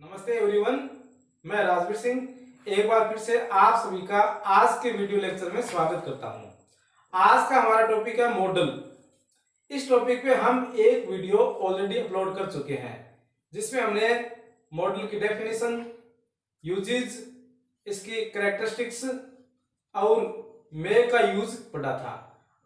नमस्ते एवरीवन, मैं राजवीर सिंह एक बार फिर से आप सभी का आज के वीडियो लेक्चर में स्वागत करता हूं। आज का हमारा टॉपिक है मॉडल। इस टॉपिक पे हम एक वीडियो ऑलरेडी अपलोड कर चुके हैं जिसमें हमने मॉडल की डेफिनेशन, यूजेज, इसकी कैरेक्टरिस्टिक्स और मे का यूज पढ़ा था।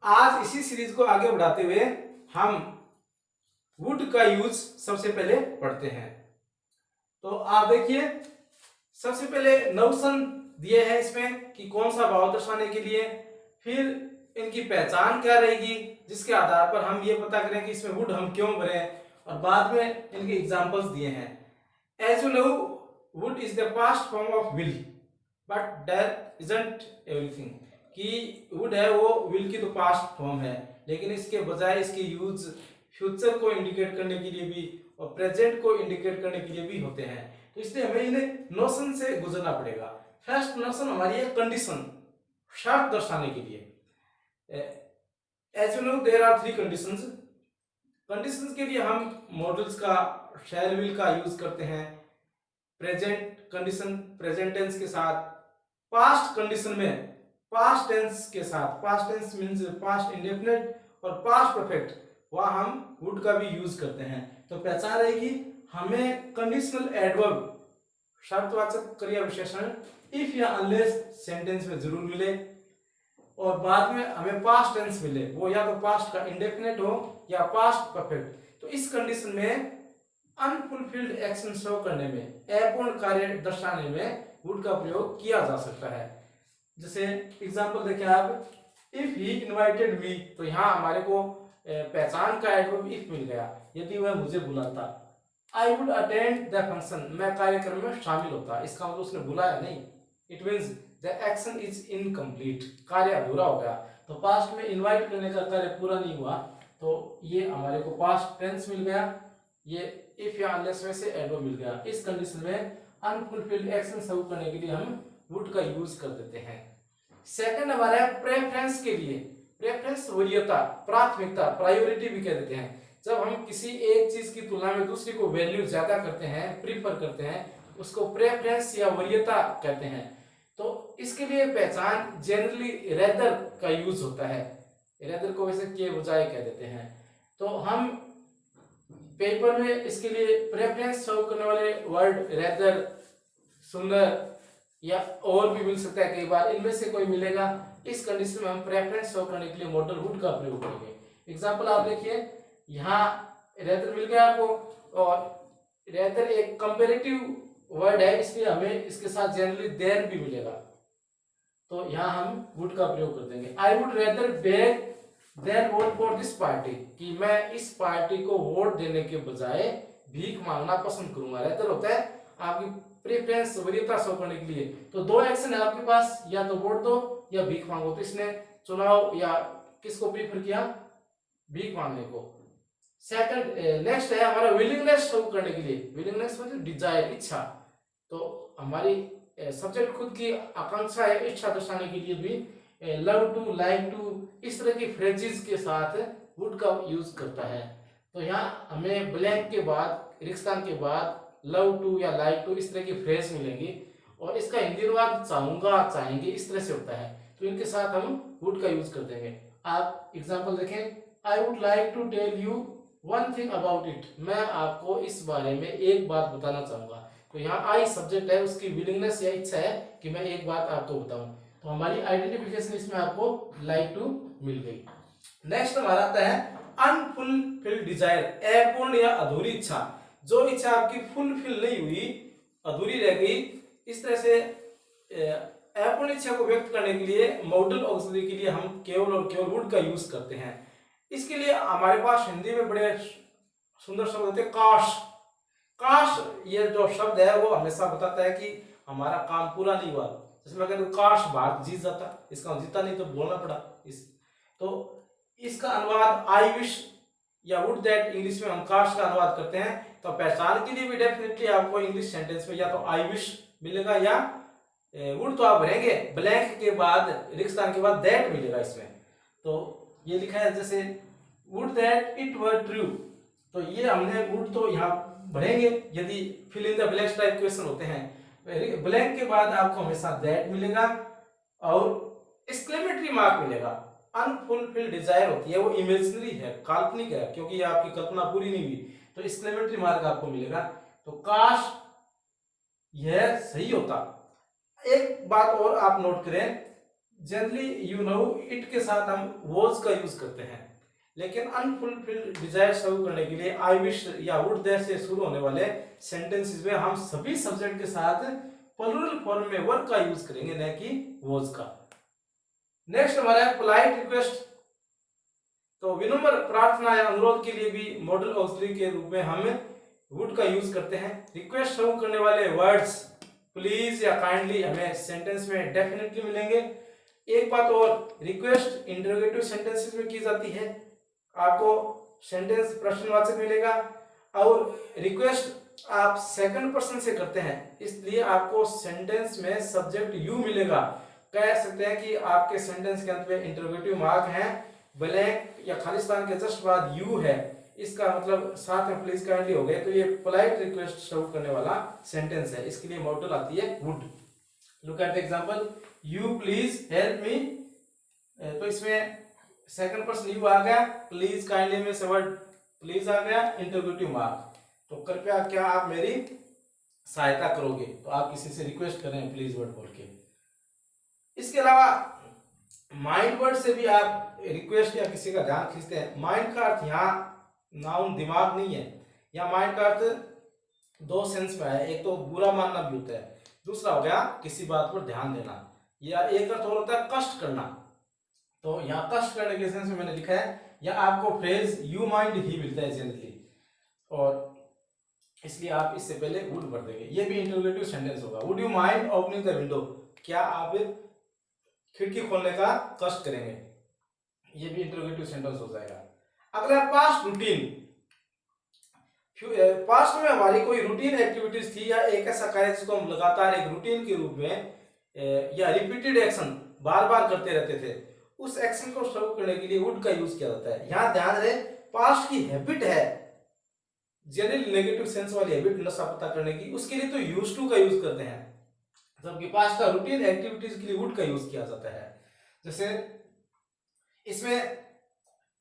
आज इसी सीरीज को आगे बढ़ाते हुए हम वुड का यूज सबसे पहले पढ़ते हैं। तो आप देखिए, सबसे पहले नोशन दिए हैं इसमें कि कौन सा भाव दर्शाने के लिए, फिर इनकी पहचान क्या रहेगी जिसके आधार पर हम ये पता करें कि इसमें वुड हम क्यों भरें, और बाद में इनके एग्जांपल्स दिए हैं। As you know, would is the past form of will, but that isn't everything. कि वुड है वो विल की तो पास्ट फॉर्म है, लेकिन इसके बजाय इसके यूज फ्यूचर को इंडिकेट करने के लिए भी और प्रेजेंट को इंडिकेट करने के लिए भी होते हैं। तो इसलिए हमें इन्हें नोशन से गुजरना पड़ेगा। फर्स्ट नोशन हमारी है कंडीशन, शर्त दर्शाने के लिए। As you know, there are 3 conditions. Conditions के लिए हम मॉडल्स का शैल विल का यूज करते हैं। प्रेजेंट कंडीशन प्रेजेंट टेंस के साथ, पास्ट कंडीशन में पास्ट टेंस के साथ, past tense means past indefinite और पास्ट परफेक्ट, वह हम वुड का भी यूज करते हैं। तो पहचान रहेगी हमें कंडीशनल एडवर्ब, शर्तवाचक क्रिया विशेषण इफ या अनलेस सेंटेंस में जरूर मिले, और बाद में हमें पास्ट टेंस मिले, वो या तो पास्ट का इंडेफिनिट हो या पास्ट परफेक्ट। तो इस कंडीशन में अनफुलफिल्ड एक्शन शो करने में, अपूर्ण कार्य दर्शाने में वुड का प्रयोग किया जा सकता है। जैसे एग्जांपल देखिए आप, इफ ही इनवाइटेड मी, तो यहाँ हमारे को पहचान का एडवर्ब इफ मिल गया। यदि वह मुझे बुलाता, I would attend the function, मैं कार्यक्रम में शामिल होता, इसका मतलब उसने बुलाया नहीं। It means the action is incomplete, कार्य अधूरा हो गया। तो पास्ट में इनवाइट करने का कार्य पूरा नहीं हुआ, तो ये हमारे को पास्ट टेंस मिल गया। ये इफ या अनलेस में से एडवर्ब मिल गया। इस कंडीशन में अनफुलफिल्ड एक्शन शुरू करने के लिए हम वुड का यूज कर देते हैं। सेकंड हमारा है प्रेफरेंस के लिए। प्रेफरेंस वरीयता, प्राथमिकता, प्रायोरिटी भी कह देते हैं। जब हम किसी एक चीज की तुलना में दूसरी को वैल्यू ज्यादा करते हैं, प्रीफर करते हैं, उसको प्रेफरेंस या वरीयता कहते हैं। तो इसके लिए पहचान जनरली रेदर का यूज होता है। रेदर को वैसे के बजाय कह देते हैं। तो हम पेपर में इसके लिए प्रेफरेंस शो करने वाले वर्ड रेदर, सुनर या और भी मिल सकता है कई बार, इनमें से कोई मिलेगा। इस कंडीशन में हम प्रेफरेंस शो करने के लिए मॉडल वुड का प्रयोग करेंगे। एग्जांपल आप देखिए, यहाँ रेदर मिल गया आपको, और रेदर एक कंपैरेटिव वर्ड है, इसलिए हमें इसके साथ जनरली देयर भी मिलेगा। तो यहाँ हम वुड का प्रयोग कर देंगे। I would rather beg than vote for this party, कि मैं इस पार्टी को वोट देने के बजाय भीख मांगना पसंद करूंगा। रेदर होता है आपकी प्रेफरेंस, वरीयता शो करने के लिए। तो दो एक्शन है आपके पास, या तो वोट दो या भीख मांगो। तो इसने चुनाव या किसको प्रीफर किया, भीख मांगने को। सेकंड नेक्स्ट है हमारा विलिंगनेस शो करने के लिए। विलिंगनेस मतलब डिजायर, इच्छा। तो हमारी सब्जेक्ट खुद की आकांक्षा है, इच्छा दर्शाने के लिए भी लव टू, लाइक टू, इस तरह की फ्रेजेस के साथ वुड का यूज करता है। तो यहाँ हमें ब्लैंक के बाद, रिक्तान के बाद लव टू या लाइक टू, इस तरह की फ्रेज मिलेंगी, और इसका हिंदी अनुवाद चाहूंगा, चाहेंगे, इस तरह से होता है। तो इनके साथ हम वुड का यूज कर देंगे। आप एग्जांपल देखें, I would like to tell you one thing about it, मैं आपको इस बारे में एक बात बताना चाहूंगा। तो यहाँ आई सब्जेक्ट है, उसकी विलिंगनेस या इच्छा है कि मैं एक बात आपको बताऊं। तो हमारी आइडेंटिफिकेशन इसमें आपको लाइक टू मिल गई। नेक्स्ट हमारा आता है अनफुलफिल्ड डिजायर, अपूर्ण या अधूरी इच्छा। जो इच्छा आपकी फुलफिल नहीं हुई, अधूरी रह गई, इस तरह से अपूर्ण इच्छा को व्यक्त करने के लिए मॉडल ऑक्सिलरी के लिए हम केवल और केवल वुड का यूज करते हैं। इसके लिए हमारे पास हिंदी में बड़े सुंदर शब्द होते हैं, काश। काश ये जो शब्द है वो हमेशा बताता है कि हमारा काम पूरा नहीं हुआ। जैसे मैं कहता हूँ काश भारत जीत जाता, इसका जीता नहीं तो बोलना पड़ा। तो इसका अनुवाद आई विश या वुड दैट, इंग्लिश में हम काश का अनुवाद करते हैं। तो पहचान के लिए भी डेफिनेटली आपको इंग्लिश सेंटेंस में या तो आई विश मिलेगा या वुड तो आप भरेंगे, ब्लैंक के बाद, रिक्तान के बाद दैट मिलेगा इसमें। तो ये लिखा है जैसे would that it were true, तो ये हमने वुड तो यहाँ बढ़ेंगे यदि fill in the blanks type question होते हैं। ब्लैंक के बाद आपको हमेशा दैट मिलेगा और एक्सक्लेमेटरी मार्क मिलेगा। अनफुलफिल्ड डिजायर होती है वो इमेजिनरी है, काल्पनिक है, क्योंकि ये आपकी कल्पना पूरी नहीं हुई, तो एक्सक्लेमेटरी मार्क आपको मिलेगा। तो काश यह सही होता। एक बात और आप नोट करें, जनरली यू नो इट के साथ हम वॉज का यूज करते हैं, लेकिन अनफुलफिल्ड डिजायर सर्व करने के लिए आई विश या वुड देयर से शुरू होने वाले सेंटेंसेस में हम सभी सब्जेक्ट के साथ प्लूरल फॉर्म में वर्ब का यूज करेंगे, न कि वॉज का। नेक्स्ट हमारा है पोलाइट रिक्वेस्ट। तो विनम्र प्रार्थना या अनुरोध के लिए भी मॉडल ऑक्सिलरी के रूप में हम वुड का यूज करते हैं। रिक्वेस्ट सर्व करने वाले वर्ड्स प्लीज या काइंडली हमें सेंटेंस में डेफिनेटली मिलेंगे। एक बात और, रिक्वेस्ट इंटरोगेटिव सेंटेंसेस में की जाती है, आपको सेंटेंस प्रश्नवाचक मिलेगा, और रिक्वेस्ट आप सेकंड पर्सन से करते हैं, इसलिए आपको सेंटेंस में सब्जेक्ट यू मिलेगा। कह सकते हैं कि आपके सेंटेंस के अंत में इंटरोगेटिव मार्क है, ब्लैंक या खालिस्तान के जस्ट बाद यू है, इसका मतलब साथ में प्लीज काइंडली हो गए, तो ये पोलाइट रिक्वेस्ट सर्व करने वाला सेंटेंस है, इसके लिए मॉडल आती है would. Look at the example, you please help me, तो इसमें सेकंड पर्सन यू आ गया, प्लीज काइंडली में से वर्ड प्लीज आ गया, इंटरोगेटिव मार्क, तो कृपया क्या आप मेरी सहायता करोगे, तो आप किसी से रिक्वेस्ट करें प्लीज वर्ड बोल के। इसके अलावा माइंड वर्ड से भी आप रिक्वेस्ट या किसी का ध्यान खींचते हैं। माइंड का अर्थ यहाँ नाउन दिमाग नहीं है, या माइंड का अर्थ दो सेंस में है, एक तो बुरा मानना भी होता है, दूसरा हो गया किसी बात पर ध्यान देना, या एक अर्थ और होता है कष्ट करना। तो यहाँ कष्ट करने के सेंस में मैंने लिखा है, या आपको फ्रेज यू माइंड ही मिलता है जनरली, और इसलिए आप इससे पहले वुड भर देंगे। ये भी इंटरोगेटिव सेंटेंस होगा, would you mind opening the window, क्या आप खिड़की खोलने का कष्ट करेंगे, ये भी इंटरोगेटिव सेंटेंस हो जाएगा। अगला पास्ट रूटीन। पास्ट में हमारी कोई रूटीन एक्टिविटीज थी, या एक ऐसा कार्य जिसको हम लगातार एक रूटीन के रूप में या रिपीटेड एक्शन बार बार करते रहते थे, उस एक्शन को सर्व करने के लिए वुड का यूज किया जाता है। यहाँ ध्यान रहे, पास्ट की हैबिट है, जनरली नेगेटिव सेंस वाली हैबिट नशा पता करने की, उसके लिए तो यूज टू का यूज करते हैं, जबकि पास्ट का रूटीन एक्टिविटीज के लिए वुड का यूज किया जाता है। जैसे इसमें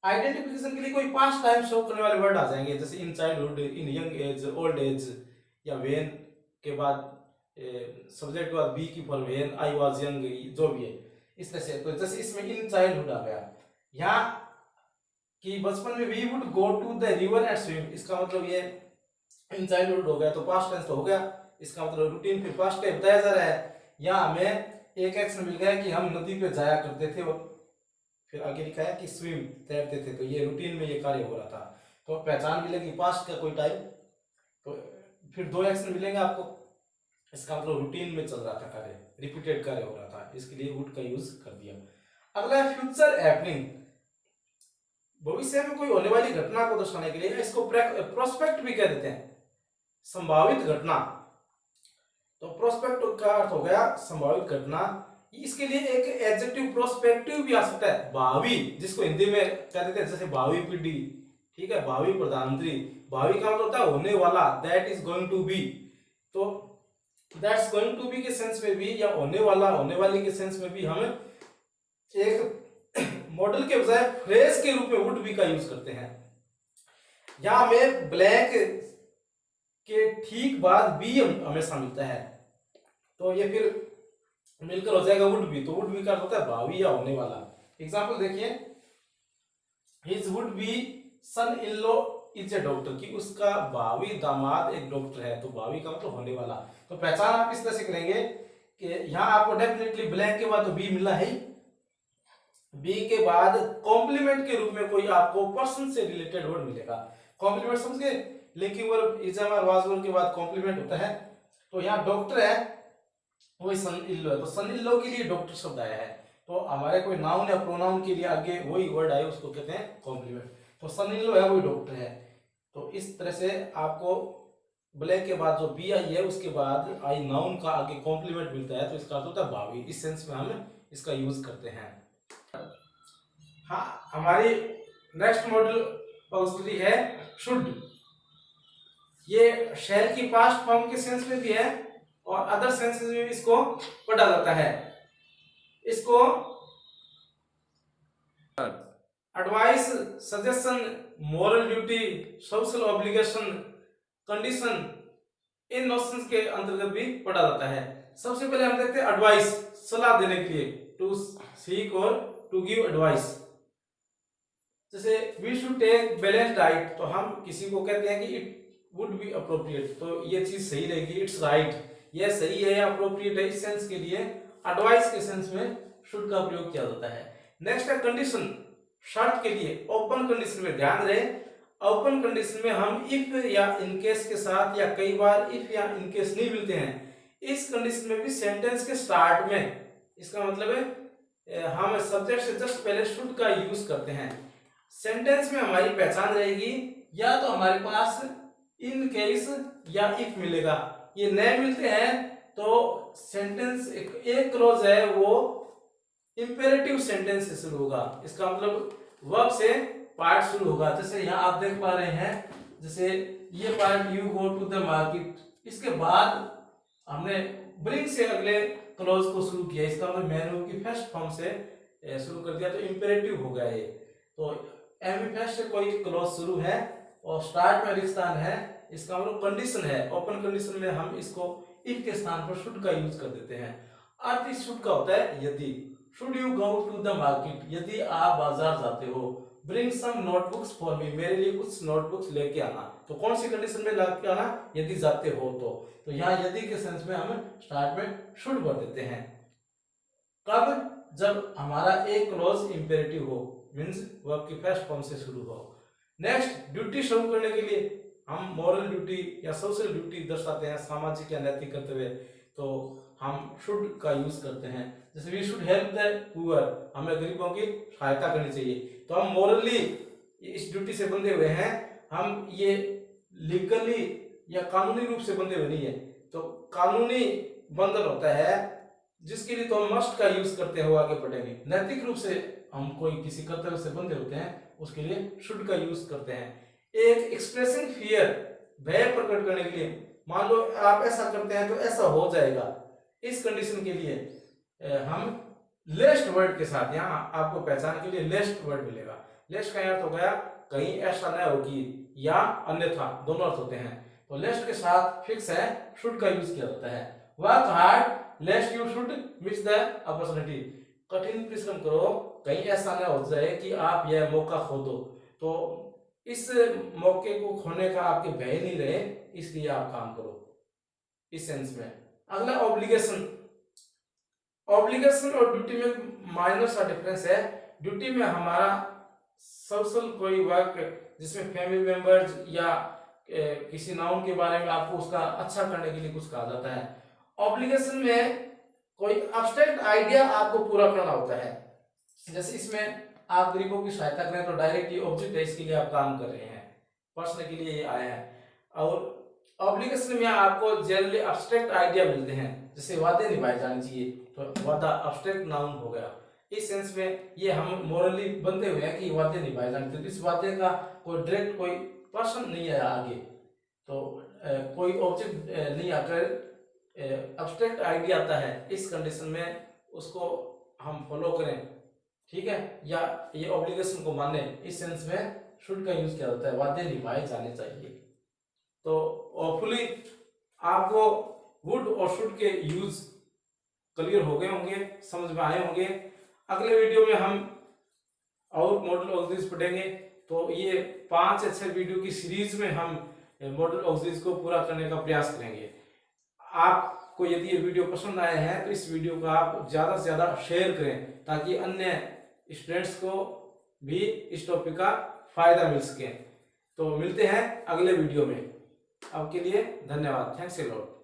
आइडेंटिफिकेशन के लिए कोई पास्ट टाइम शो करने वाले वर्ड आ जाएंगे, जैसे in childhood, in young age, old age, या वेन के बाद सब्जेक्ट के बाद बी की for when I was young, जो भी है इस तरह से। तो जैसे इसमें इन चाइल्डहुड आ गया, यहाँ कि बचपन में we would go to the river and swim, इसका मतलब ये इन चाइल्डहुड हो गया, तो पास्ट टेंस तो हो गया, इसका मतलब रूटीन फिर पास्ट टेंस बताया जा रहा है। यहाँ हमें एक एक्शन मिल गया कि हम नदी पे जाया करते थे, और फिर आगे लिखा है कि स्विम तैरते थे, तो ये रूटीन में ये कार्य हो रहा था, तो पहचान मिलेगी पास्ट का कोई टाइम, तो फिर दो एक्शन मिलेंगे आपको, इसका मतलब रूटीन में चल रहा था कार्य, रिपीटेड कार्य हो रहा था, इसके लिए वुड का यूज कर दिया। अगला है फ्यूचर हैपनिंग। भविष्य में कोई होने वाली घटना को दर्शाने के लिए इसको प्रोस्पेक्ट भी कह देते हैं, संभावित घटना। तो प्रोस्पेक्ट का अर्थ हो गया संभावित घटना। इसके लिए एक एडजेक्टिव प्रोस्पेक्टिव भी आ सकता है, भावी, जिसको हिंदी में कह देते हैं जैसे भावी पीढ़ी, ठीक है, भावी प्रधानमंत्री। भावी का मतलब होता है होने वाला, that is going to be, तो दैट्स गोइंग टू बी के सेंस में भी, या होने वाला, होने वाली के सेंस में भी हम एक मॉडल के बजाय फ्रेज के रूप में वुड बी का यूज करते हैं। यहां हमें ब्लैंक के ठीक बाद बी हमेशा मिलता है, तो ये फिर मिलकर हो जाएगा वुड बी। तो वुड बी का होता है भावी या होने वाला। एग्जांपल देखिए, his would be son in law is a doctor, कि उसका भावी दामाद एक डॉक्टर है, तो भावी का मतलब होने वाला। तो पहचान आप इस तरह से करेंगे कि यहाँ आपको डेफिनेटली ब्लैंक के बाद तो बी मिला है, बी के बाद कॉम्प्लीमेंट के रूप में कोई आपको पर्सन से रिलेटेड वर्ड मिलेगा। कॉम्प्लीमेंट समझ गए, लिंकिंग वर्ब इज और वाज वर्ब के बाद कॉम्प्लीमेंट होता है। तो यहाँ डॉक्टर है, वही सन इन लॉ है, तो सन इन लॉ के लिए डॉक्टर शब्द आया है, तो हमारे कोई नाउन या प्रोनाउन के लिए आगे वही वर्ड आए उसको कहते हैं कॉम्प्लीमेंट। तो सन इन लॉ है, वही डॉक्टर है। तो इस तरह से आपको ब्लैंक के बाद जो बी आई है उसके बाद आई नाउन का आगे कॉम्प्लीमेंट मिलता है, तो इसका अर्थ होता है भावी। इस सेंस में हम इसका यूज करते हैं। हाँ, हमारी नेक्स्ट मॉडल ऑक्सिलरी है शुड। ये शैल की पास्ट फॉर्म के सेंस में भी है और अदर सेंसेस में भी इसको पढ़ा जाता है। इसको advice, suggestion, moral duty, social obligation, condition, इन नोशंस के अंतर्गत भी पढ़ा जाता है। सबसे पहले हम देखते हैं एडवाइस, सलाह देने के लिए, टू सीक और टू गिव एडवाइस। जैसे we should take balance diet, तो हम किसी को कहते हैं कि इट वुड बी अप्रोप्रिएट, तो ये चीज सही रहेगी, इट्स राइट, ये सही है या अप्रोप्रिएट है, इस सेंस के लिए एडवाइस के सेंस में शुड का प्रयोग किया जाता है। नेक्स्ट है कंडीशन, शर्त के लिए। ओपन कंडीशन में ध्यान रहे, ओपन कंडीशन में हम इफ या इनकेस के साथ या कई बार इफ या इनकेस नहीं मिलते हैं। इस कंडीशन में भी सेंटेंस के स्टार्ट में, इसका मतलब है हम सब्जेक्ट से जस्ट पहले शुड का यूज करते हैं। सेंटेंस में हमारी पहचान रहेगी, या तो हमारे पास इन केस या इफ मिलेगा। ये नए मिलते हैं तो सेंटेंस एक क्लॉज है वो इंपेरेटिव सेंटेंस से शुरू होगा, इसका मतलब वर्ब से पार्ट शुरू होगा। जैसे यहाँ आप देख पा रहे हैं, जैसे ये part you go to the market, इसके बाद हमने ब्रिंग से अगले क्लॉज को शुरू किया, इसका मतलब मैंने की फर्स्ट फॉर्म से शुरू कर दिया, तो इंपेरेटिव हो गया ये। तो एमी फर्स्ट से कोई क्लॉज शुरू है और स्टार्ट में रिश्तान है, इसका मतलब कंडीशन है। ओपन कंडीशन में हम इसको इफ के स्थान पर शुड का यूज कर देते हैं। अर्थ इस शुड का होता है यदि, should you go to the market, यदि आप बाजार जाते हो। Bring some notebooks for me, मेरे लिए कुछ नोटबुक्स लेके आना, तो कौन सी कंडीशन में लेके आना, यदि जाते हो तो यहाँ यदि के सेंस में हम स्टार्ट में शुड भर देते हैं। कब, जब हमारा एक क्लॉज इंपेरेटिव हो, मींस वर्ब की फर्स्ट फॉर्म से शुरू हो। नेक्स्ट, ड्यूटी शुरू करने के लिए हम मॉरल ड्यूटी या सोशल ड्यूटी दर्शाते हैं, सामाजिक या नैतिक कर्तव्य, तो हम शुड का यूज करते हैं। जैसे we should help the poor, हमें गरीबों की सहायता करनी चाहिए, तो हम मॉरली इस ड्यूटी से बंधे हुए हैं, हम ये लीगली या कानूनी रूप से बंधे हुए नहीं है। तो कानूनी बंधन होता है जिसके लिए तो हम मस्ट का यूज करते हैं, वो आगे बढ़ेंगे। नैतिक रूप से हम कोई किसी कर्तव्य से बंधे होते हैं, उसके लिए शुड का यूज करते हैं। एक एक्सप्रेसिंग फियर, भय प्रकट करने के लिए, मान लो आप ऐसा करते हैं तो ऐसा हो जाएगा, इस कंडीशन के लिए हम लेस्ट वर्ड के साथ, यहाँ आपको पहचान के लिए लेस्ट वर्ड मिलेगा। लेस्ट का अर्थ हो गया कहीं ऐसा न होगी या अन्यथा, दोनों अर्थ होते हैं। तो लेस्ट के साथ फिक्स है, शुड का यूज किया जाता है। Work hard लेस्ट you should miss the opportunity, कठिन परिश्रम करो कहीं ऐसा न हो जाए कि आप यह मौका खो दो, तो इस मौके को खोने का आपके भय नहीं रहे, इसलिए आप काम करो, इस सेंस में। अगला ऑब्लिगेशन, ऑब्लिगेशन और ड्यूटी में माइनर सा डिफरेंस है। ड्यूटी में हमारा सोशल कोई वर्क जिसमें फैमिली मेंबर्स या किसी नाउन के बारे में आपको उसका अच्छा करने के लिए कुछ कहा जाता है। ऑब्लिगेशन में कोई एब्स्ट्रैक्ट आइडिया आपको पूरा करना होता है। जैसे इसमें आप गरीबों की सहायता करें तो डायरेक्ट ये ऑब्जेक्ट है, इसके लिए आप काम कर रहे हैं, पर्सन के लिए ये आया है। और ऑब्लिगेशन में आपको जनरली एब्स्ट्रैक्ट आइडिया मिलते हैं, जैसे वादे निभाए जाने चाहिए, तो वादा एब्स्ट्रैक्ट नाउन हो गया। इस सेंस में ये हम मोरली बंधे हुए हैं कि वादे निभाए जाने चाहिए, इस वादे का कोई डायरेक्ट कोई पर्सन नहीं है आगे, तो कोई ऑब्जेक्ट नहीं आकर एब्स्ट्रैक्ट आइडिया आता है, इस कंडीशन में उसको हम फॉलो करें, ठीक है, या ये ऑब्लिगेशन को माने, इस सेंस में शुड का यूज किया जाता है, वादे निभाए जाने चाहिए। तो होपफुली आपको वुड और शुड के यूज क्लियर हो गए होंगे, समझ में आए होंगे। अगले वीडियो में हम और मॉडल ऑक्सिलरीज पढ़ेंगे, तो ये 5 अच्छे वीडियो की सीरीज में हम मॉडल ऑक्सिलरीज को पूरा करने का प्रयास करेंगे। आपको यदि ये वीडियो पसंद आए हैं तो इस वीडियो को आप ज़्यादा से ज़्यादा शेयर करें, ताकि अन्य स्टूडेंट्स को भी इस टॉपिक का फायदा मिल सके। तो मिलते हैं अगले वीडियो में, अब के लिए धन्यवाद, थैंक्स अ लॉट।